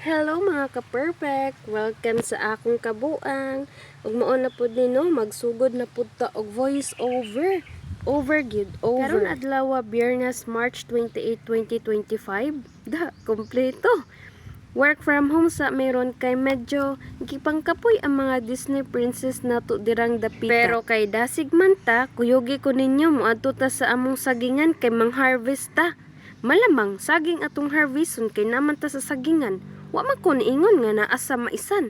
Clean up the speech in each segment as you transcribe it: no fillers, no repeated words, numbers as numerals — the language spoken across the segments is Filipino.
Hello mga ka-perfect! Welcome sa akong kabuang. Ug mao na pud ni no, magsugod na pud ta og voice over. Karon adlaw Biyernes, March 28, 2025. Kompleto. Work from home sa meron kay medyo gipangkapoy ang mga Disney princess nato dirang dapita. Pero kay dasig man ta, kuyogi ko ninyo moadto ta sa among sagingan kay mang-harvest ta. Malamang saging atong harveston kay naman ta sa sagingan. Wa man ko niingon nga naa sa maisan.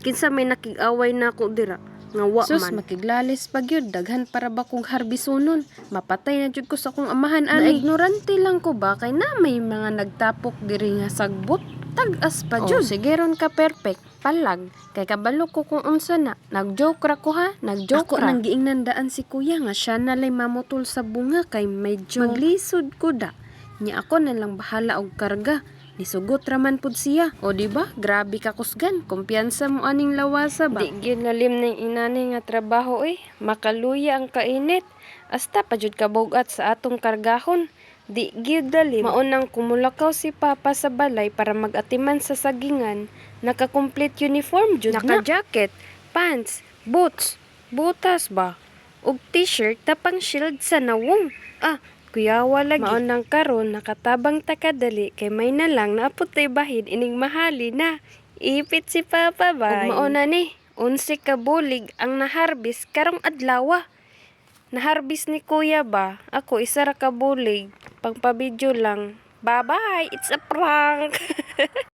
Kinsa may nakig-away nako dira nga wa man. Sus, makiglalis pa gyud, daghan para ba kong harbisonon. Mapatay na jud ko sa akong amahan ani. Ignorante lang ko ba kay na may mga nagtapok diri nga sagbot. Tag-as pa Oh, jud. sige ron ka perfect. Palag, kay kabalo ko kung unsa na. Nagjoke ra ko ha, nagjoke Ako ra. nang giingnandaan si kuya nga siya nalay mamutol sa bunga kay medyo maglisod ko da. Nya ako na lang bahala og karga. Nisugot raman pud siya. O di ba? Grabe ka kusgan. Kumpiyansa mo aning lawasa ba? Di gyud nalim ning inani nga trabaho makaluya ang kainit. Asta pa jud kabugat sa atong kargahon. Di gyud dalim. Maunang kumulakaw si Papa sa balay para mag-atiman sa sagingan. Naka-complete uniform jud na. Naka-jacket, pants, boots, butas ba? Og t-shirt tapang shield sa nawong. Kuyawa lagi. Maunang karon nakatabang takadali kay may na lang naaputay bahid ining mahali na. Ipit si Papa ba? Ug mauna ni, 11 ka bulig ang naharbis karong adlaw. Naharbis ni Kuya ba? Ako isa ra ka bulig. Pagpabidyo lang. Bye-bye! It's a prank!